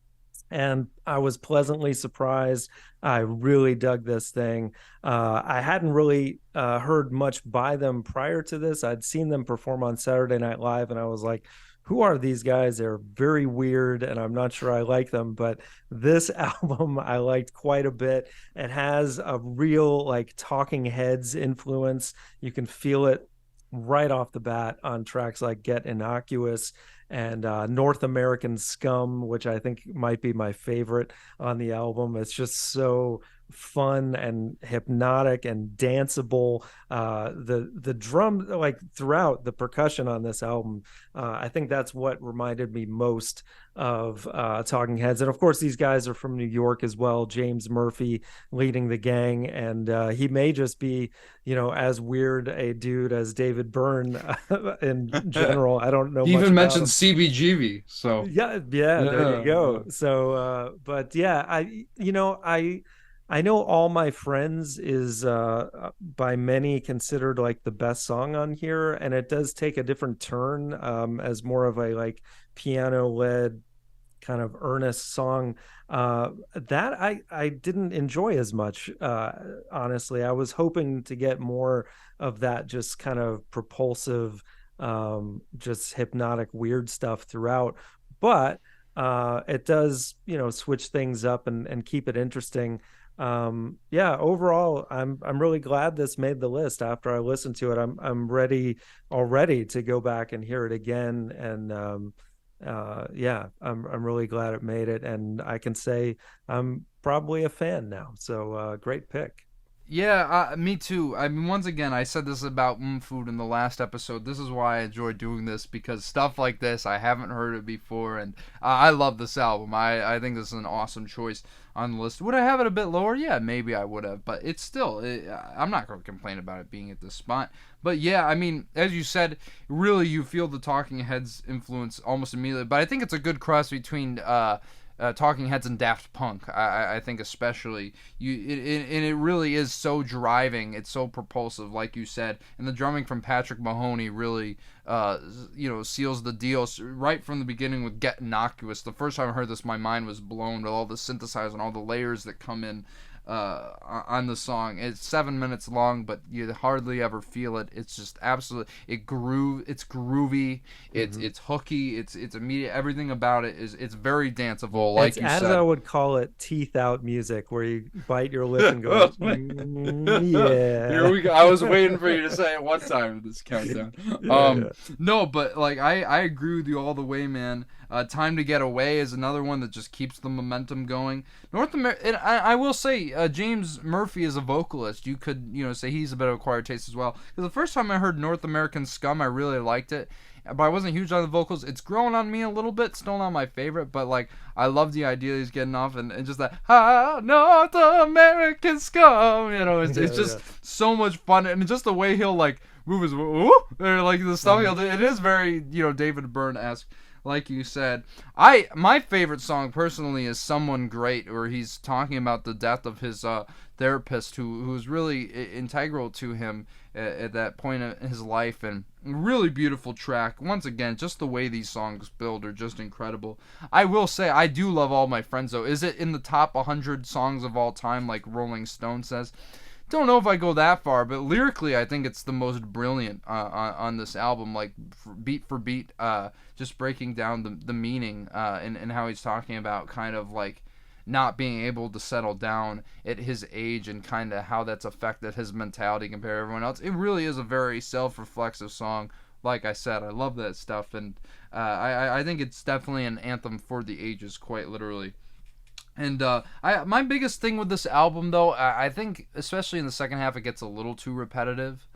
And I was pleasantly surprised. I really dug this thing. I hadn't really heard much by them prior to this. I'd seen them perform on Saturday Night Live, and I was like, who are these guys? They're very weird, and I'm not sure I like them. But this album I liked quite a bit. It has a real like Talking Heads influence. You can feel it right off the bat on tracks like Get Innocuous and North American Scum, which I think might be my favorite on the album. It's just so fun and hypnotic and danceable. The drum, like throughout the percussion on this album, I think that's what reminded me most of Talking Heads. And of course, these guys are from New York as well. James Murphy leading the gang, and he may just be, as weird a dude as David Byrne in general. I don't know. He much even about mentioned him. CBGB. So yeah, there you go. So, but yeah, I know All My Friends is by many considered like the best song on here, and it does take a different turn as more of a like piano led kind of earnest song that I didn't enjoy as much. Honestly, I was hoping to get more of that just kind of propulsive, just hypnotic weird stuff throughout, but it does switch things up and keep it interesting. Overall, I'm really glad this made the list. After I listened to it, I'm ready already to go back and hear it again. And I'm really glad it made it, and I can say I'm probably a fan now. So great pick. Yeah, me too. I mean, once again, I said this about food in the last episode. This is why I enjoy doing this, because stuff like this, I haven't heard it before, and I love this album. I think this is an awesome choice on the list. Would I have it a bit lower? Yeah, maybe I would have, but it's still, I'm not going to complain about it being at this spot. But yeah, I mean, as you said, really you feel the Talking Heads influence almost immediately, but I think it's a good cross between Talking Heads and Daft Punk. I think especially and it really is so driving. It's so propulsive, like you said, and the drumming from Patrick Mahoney really, seals the deal right from the beginning with Get Innocuous. The first time I heard this, my mind was blown with all the synthesizers and all the layers that come in on the song. It's 7 minutes long, but you hardly ever feel it. It's just absolutely it's groovy, it's hooky, it's immediate. Everything about it it's very danceable, like you as said. I would call it, teeth out music, where you bite your lip and go, yeah. Here we go. I was waiting for you to say it one time in this countdown. No, but like I agree with you all the way, man. Time to Get Away is another one that just keeps the momentum going. North America, and I will say, James Murphy is a vocalist. You could, say he's a bit of acquired taste as well. Because the first time I heard North American Scum, I really liked it, but I wasn't huge on the vocals. It's grown on me a little bit. Still not my favorite, but like I love the idea he's getting off and just that North American Scum. It's just so much fun, and just the way he'll like move his or like the stuff he'll do. It is very David Byrne-esque. Like you said, my favorite song personally is "Someone Great," where he's talking about the death of his therapist, who was really integral to him at that point in his life, and really beautiful track. Once again, just the way these songs build are just incredible. I will say I do love All My Friends though. Is it in the top 100 songs of all time, like Rolling Stone says? Don't know if I go that far, but lyrically I think it's the most brilliant on this album, like beat for beat, just breaking down the meaning and how he's talking about kind of like not being able to settle down at his age and kind of how that's affected his mentality compared to everyone else. It really is a very self-reflexive song. Like I said, I love that stuff, and I think it's definitely an anthem for the ages, quite literally. And my biggest thing with this album, though, I think, especially in the second half, it gets a little too repetitive.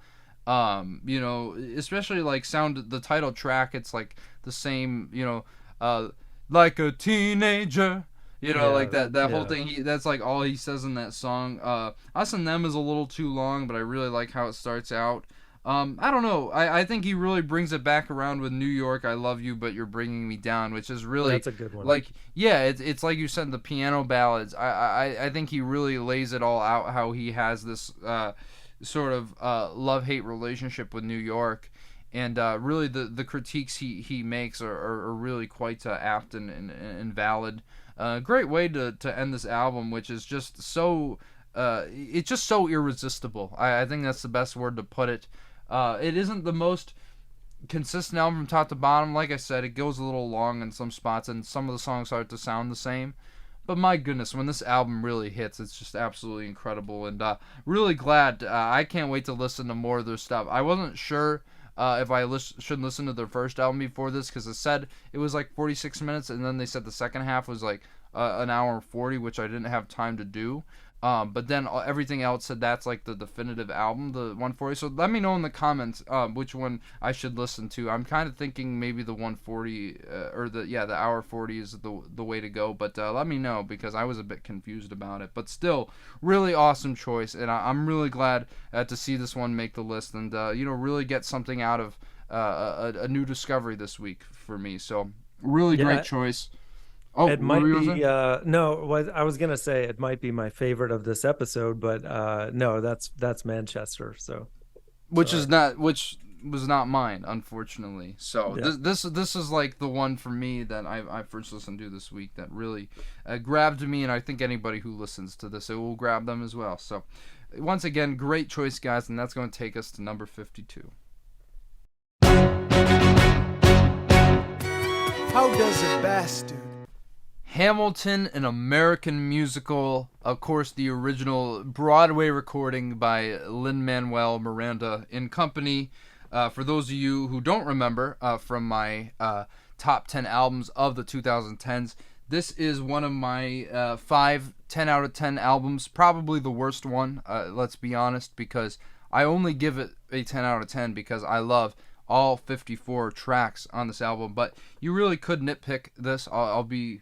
Especially like the title track, it's like the same, like a teenager, like that whole thing. That's like all he says in that song. Us and Them is a little too long, but I really like how it starts out. I don't know. I think he really brings it back around with New York, I Love You, But You're Bringing Me Down, which is really... That's a good one. Like, yeah, it's like you said, the piano ballads. I think he really lays it all out, how he has this sort of love-hate relationship with New York. And really the critiques he makes are really quite apt and valid. Great way to end this album, which is just so... it's just so irresistible. I think that's the best word to put it. It isn't the most consistent album from top to bottom. Like I said, it goes a little long in some spots, and some of the songs start to sound the same. But my goodness, when this album really hits, it's just absolutely incredible. And really glad. I can't wait to listen to more of their stuff. I wasn't sure if I should listen to their first album before this, because it said it was like 46 minutes, and then they said the second half was like an hour and 40, which I didn't have time to do. But then everything else said that's like the definitive album, the 140. So let me know in the comments which one I should listen to. I'm kind of thinking maybe the 140 or the hour 40 is the way to go. But let me know, because I was a bit confused about it. But still, really awesome choice, and I'm really glad to see this one make the list and really get something out of a new discovery this week for me. So really great choice. Oh, it might be no. I was gonna say it might be my favorite of this episode, but no, that's Manchester. So, which was not mine, unfortunately. So this is like the one for me that I first listened to this week that really grabbed me, and I think anybody who listens to this, it will grab them as well. So, once again, great choice, guys, and that's going to take us to number 52. How does a bastard? Hamilton, an American musical, of course the original Broadway recording by Lin-Manuel Miranda and company. For those of you who don't remember from my top 10 albums of the 2010s, This is one of my 10 out of 10 albums. Probably the worst one, let's be honest, because I only give it a 10 out of 10 because I love all 54 tracks on this album. But you really could nitpick this. I'll be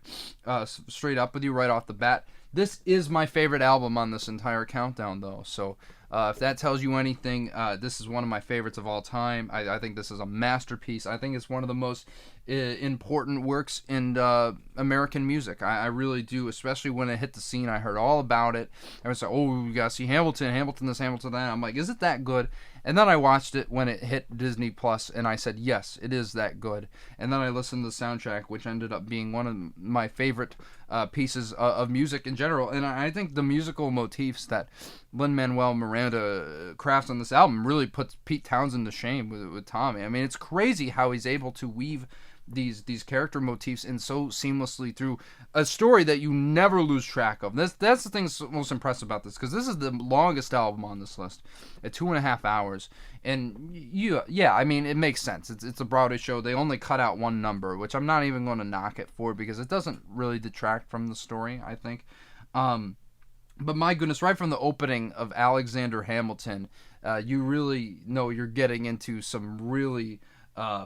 straight up with you right off the bat. This is my favorite album on this entire countdown, though. So if that tells you anything, this is one of my favorites of all time. I think this is a masterpiece. I think it's one of the most important works in American music. I really do, especially when it hit the scene. I heard all about it. I was like, oh, we got to see Hamilton this, Hamilton that. I'm like, is it that good? And then I watched it when it hit Disney Plus, and I said, yes, it is that good. And then I listened to the soundtrack, which ended up being one of my favorite pieces of music in general. And I think the musical motifs that Lin-Manuel Miranda crafts on this album really puts Pete Townsend to shame with Tommy. I mean, it's crazy how he's able to weave these character motifs in so seamlessly through a story that you never lose track of. That's the thing that's most impressive about this, because this is the longest album on this list at 2.5 hours. And yeah, I mean, it makes sense. It's a Broadway show. They only cut out one number, which I'm not even going to knock it for, because it doesn't really detract from the story, I think. But my goodness, right from the opening of Alexander Hamilton, you really know you're getting into some really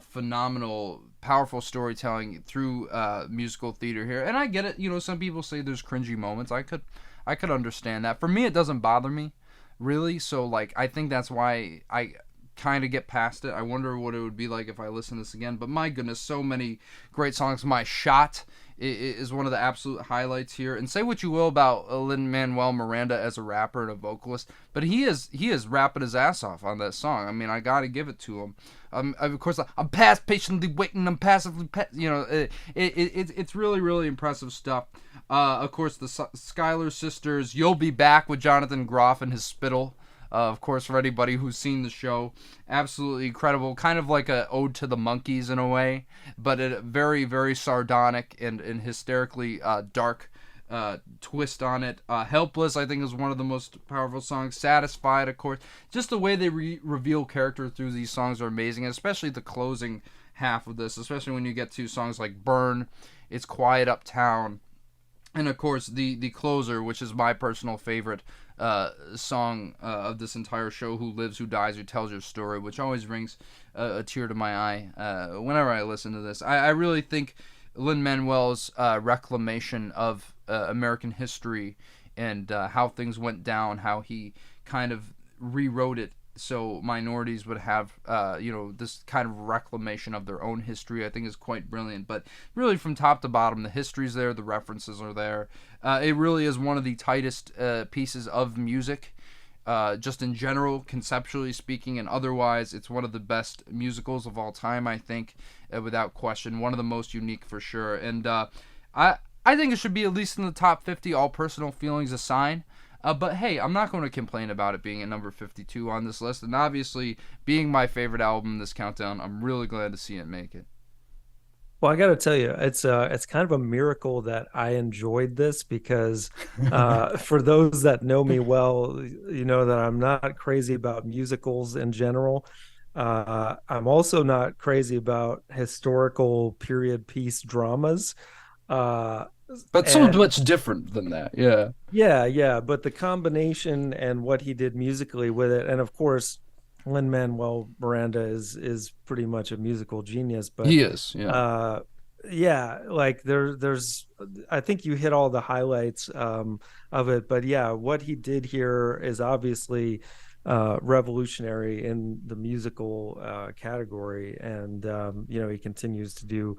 phenomenal, powerful storytelling through musical theater here. And I get it. You know, some people say there's cringy moments. I could understand that. For me, it doesn't bother me, really. So, like, I think that's why I kind of get past it. I wonder what it would be like if I listen to this again. But my goodness, so many great songs. My Shot is one of the absolute highlights here. And say what you will about Lin-Manuel Miranda as a rapper and a vocalist, but he is rapping his ass off on that song. I mean, I gotta give it to him. Of course, I'm past patiently waiting. I'm passively, it's really, really impressive stuff. Of course, the Schuyler sisters. You'll Be Back with Jonathan Groff and his spittle. Of course, for anybody who's seen the show, absolutely incredible. Kind of like a ode to the Monkees in a way, but a very, very sardonic and hysterically dark twist on it. Helpless, I think, is one of the most powerful songs. Satisfied, of course. Just the way they reveal character through these songs are amazing, especially the closing half of this, especially when you get to songs like Burn, It's Quiet Uptown, and of course the closer, which is my personal favorite song of this entire show, Who Lives, Who Dies, Who Tells Your Story, which always brings a tear to my eye whenever I listen to this. I really think Lin-Manuel's reclamation of American history and how things went down, how he kind of rewrote it so minorities would have this kind of reclamation of their own history, I think is quite brilliant. But really, from top to bottom, the history's there, the references are there. It really is one of the tightest pieces of music, just in general, conceptually speaking, and otherwise. It's one of the best musicals of all time, I think, without question. One of the most unique for sure. And I think it should be at least in the top 50, all personal feelings aside. But hey, I'm not going to complain about it being at number 52 on this list. And obviously, being my favorite album in this countdown, I'm really glad to see it make it. Well, I got to tell you, it's kind of a miracle that I enjoyed this, because for those that know me well, you know that I'm not crazy about musicals in general. I'm also not crazy about historical period piece dramas. But so much different than that, yeah. Yeah. But the combination and what he did musically with it, and of course, Lin-Manuel Miranda is pretty much a musical genius. But he is, yeah. Like there's, I think you hit all the highlights of it. But yeah, what he did here is obviously revolutionary in the musical category, and he continues to do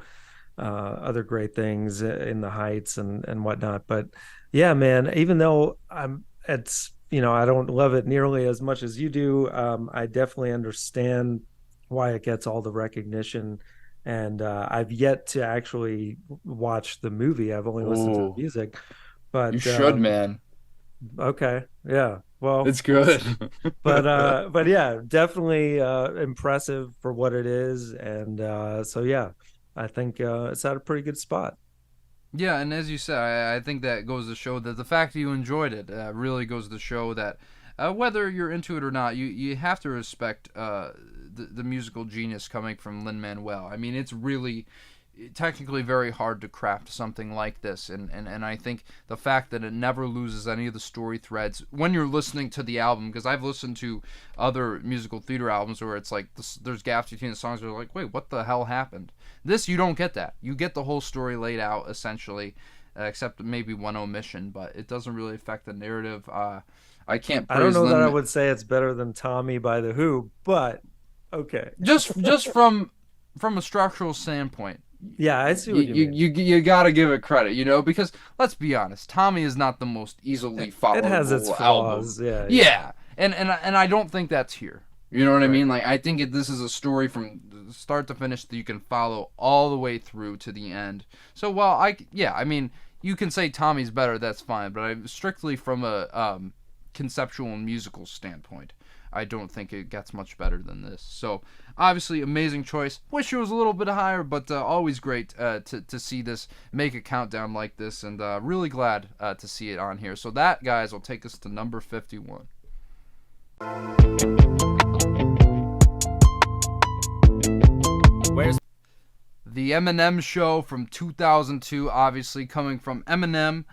other great things in the Heights and whatnot. But yeah, man, even though I don't love it nearly as much as you do, I definitely understand why it gets all the recognition. And I've yet to actually watch the movie. I've only listened to the music. But you should, man. Okay, yeah. Well, it's good. but yeah, definitely impressive for what it is. And so yeah, I think it's at a pretty good spot. Yeah, and as you said, I think that goes to show that the fact that you enjoyed it really goes to show that whether you're into it or not, you have to respect the musical genius coming from Lin-Manuel. I mean, it's really technically very hard to craft something like this, and I think the fact that it never loses any of the story threads when you're listening to the album, because I've listened to other musical theater albums where it's like there's gaps between the songs where you're like, wait, what the hell happened? This, you don't get that. You get the whole story laid out essentially, except maybe one omission, but it doesn't really affect the narrative. I can't praise I don't know that I Lin- would say it's better than Tommy by The Who, but okay. just from a structural standpoint. Yeah, I see what you mean. You gotta give it credit, because let's be honest, Tommy is not the most easily followable It has its flaws, album. yeah. Yeah, and I don't think that's here. You know what I mean? Like, I think this is a story from start to finish that you can follow all the way through to the end. So, you can say Tommy's better, that's fine, but strictly from a conceptual and musical standpoint, I don't think it gets much better than this. So, obviously, amazing choice. Wish it was a little bit higher, but always great to see this make a countdown like this, and really glad to see it on here. So that, guys, will take us to number 51. Where's The Eminem Show from 2002, obviously coming from Eminem.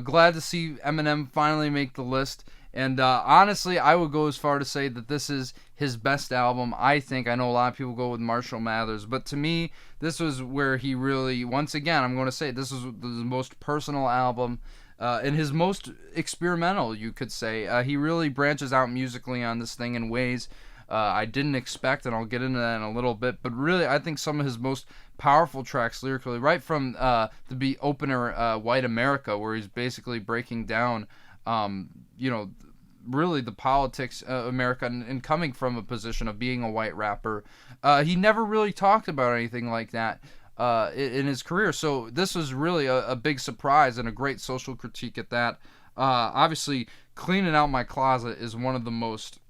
Glad to see Eminem finally make the list. And honestly, I would go as far to say that this is his best album. I know a lot of people go with Marshall Mathers, but to me, this was where he really, once again, I'm going to say, this was the most personal album and his most experimental, you could say. He really branches out musically on this thing in ways I didn't expect, and I'll get into that in a little bit. But really, I think some of his most powerful tracks lyrically, right from the beat opener, White America, where he's basically breaking down, really the politics of America and coming from a position of being a white rapper. He never really talked about anything like that in his career. So this was really a big surprise and a great social critique at that. Obviously, Cleaning Out My Closet is one of the most...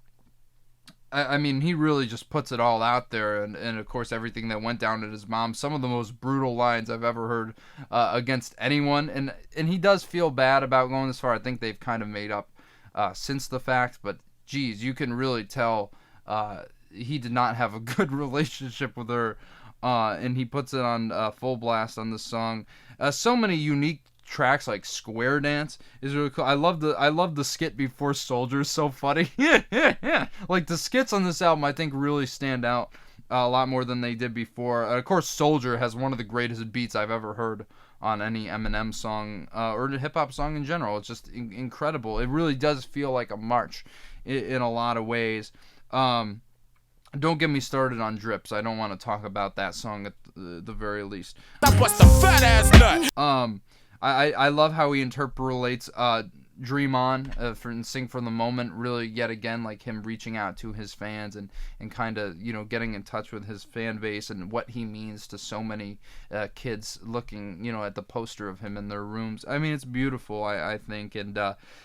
I mean, he really just puts it all out there, and of course everything that went down at his mom. Some of the most brutal lines I've ever heard against anyone, and he does feel bad about going this far. I think they've kind of made up since the fact, but geez, you can really tell he did not have a good relationship with her, and he puts it on full blast on this song. So many unique tracks, like Square Dance is really cool. I love the skit before Soldiers, so funny. Yeah. Like, the skits on this album I think really stand out a lot more than they did before. Of course, Soldier has one of the greatest beats I've ever heard on any Eminem song or hip hop song in general. It's just incredible. It really does feel like a march in a lot of ways. Don't get me started on Drips. I don't want to talk about that song at the very least. that bust a fat ass nut? I love how he interpolates Dream On and Sing for the Moment, really, yet again, like him reaching out to his fans and kind of, getting in touch with his fan base and what he means to so many kids looking, at the poster of him in their rooms. I mean, it's beautiful, I think. And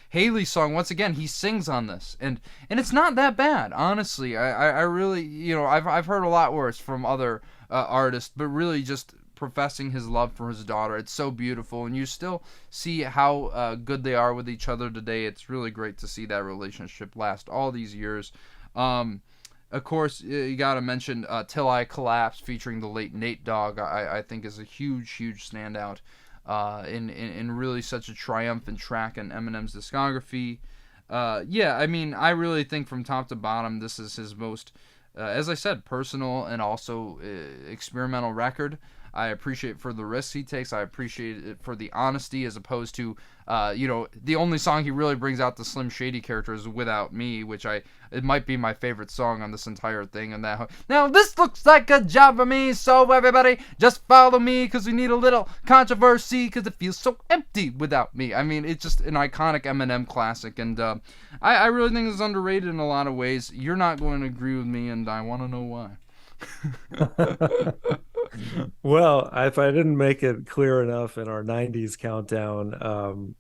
Haley's song, once again, he sings on this, and it's not that bad, honestly. I really, I've heard a lot worse from other artists, but really just professing his love for his daughter. It's so beautiful, and you still see how good they are with each other today. It's really great to see that relationship last all these years. Of course, you gotta mention Till I Collapse, featuring the late Nate Dogg. I think is a huge standout in really such a triumphant track in Eminem's discography. I mean, I really think from top to bottom, this is his most, as I said, personal and also experimental record. I appreciate it for the risks he takes. I appreciate it for the honesty, as opposed to, the only song he really brings out the Slim Shady character is Without Me, which it might be my favorite song on this entire thing. And now this looks like a job for me, so everybody just follow me, because we need a little controversy, because it feels so empty without me. I mean, it's just an iconic Eminem classic, and I really think it's underrated in a lot of ways. You're not going to agree with me, and I want to know why. Well, if I didn't make it clear enough in our 90s countdown, I'm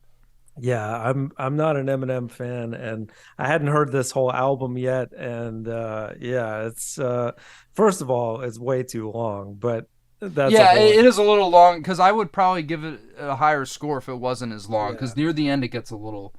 not an Eminem fan, and I hadn't heard this whole album yet, and it's first of all, it's way too long, but that's it is a little long, because I would probably give it a higher score if it wasn't as long, because near the end it gets a little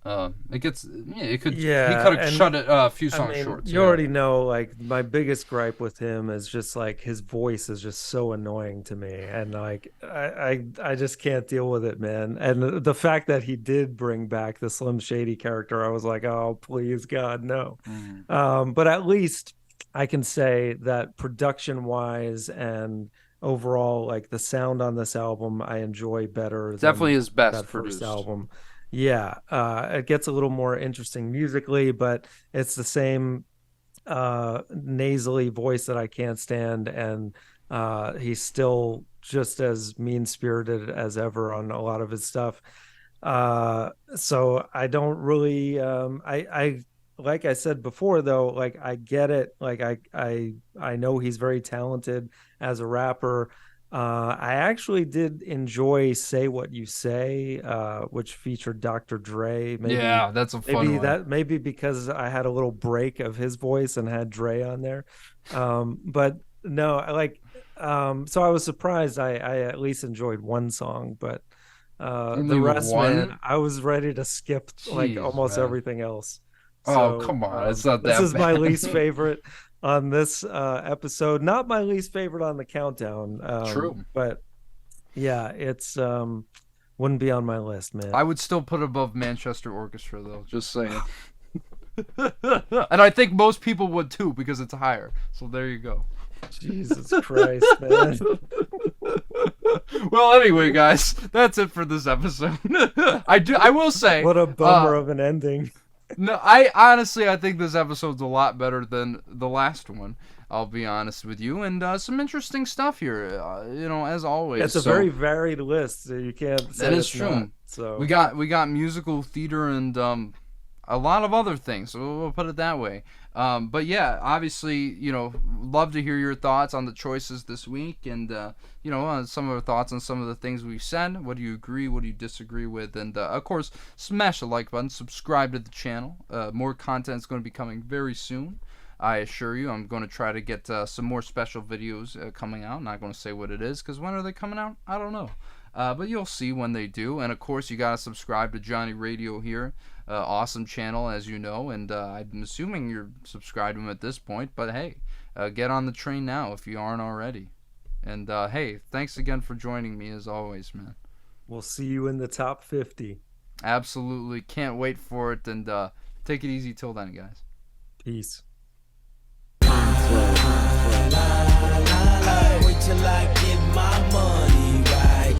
It gets, yeah, it could, he Yeah, could have and shut it a few I songs mean, short. you already know, like, my biggest gripe with him is just like his voice is just so annoying to me, and like I just can't deal with it, man. And the fact that he did bring back the Slim Shady character, I was like, oh, please, God, no. Mm. But at least I can say that production wise and overall, like the sound on this album, I enjoy better Definitely than his best that first produced. album. Yeah, it gets a little more interesting musically, but it's the same nasally voice that I can't stand, and he's still just as mean-spirited as ever on a lot of his stuff. So I don't really I like I said before though, like I get it. Like I know he's very talented as a rapper. I actually did enjoy Say What You Say, which featured Dr. Dre. Yeah, that's a fun one. Maybe because I had a little break of his voice and had Dre on there. But no, I like so I was surprised I at least enjoyed one song, but Only the rest, man, one? I was ready to skip like Jeez, almost man. everything else. Oh, So come on. It's not this that is my bad. least favorite on this episode. Not my least favorite on the countdown. True. But yeah, it's wouldn't be on my list, man. I would still put it above Manchester Orchestra, though. Just saying. And I think most people would too, because it's higher. So there you go. Jesus Christ, man. Well, anyway, guys, that's it for this episode. I will say, What a bummer of an ending. no, I honestly, I think this episode's a lot better than the last one. I'll be honest with you, and some interesting stuff here. As always. It's a very varied list. So you can't say that is it's true. not, so We got musical theater and a lot of other things. So we'll put it that way. But yeah, obviously, love to hear your thoughts on the choices this week, and some of our thoughts on some of the things we've said. What do you agree? What do you disagree with? And of course, smash the like button, subscribe to the channel. More content is going to be coming very soon. I assure you, I'm going to try to get some more special videos coming out. I'm not going to say what it is, because when are they coming out? I don't know. But you'll see when they do. And of course, you got to subscribe to Johnny Radio here. Awesome channel, as you know. And I'm assuming you're subscribed to him at this point. But hey, get on the train now if you aren't already. And hey, thanks again for joining me, as always, man. we'll see you in the top 50. Absolutely. Can't wait for it. And take it easy till then, guys. Peace.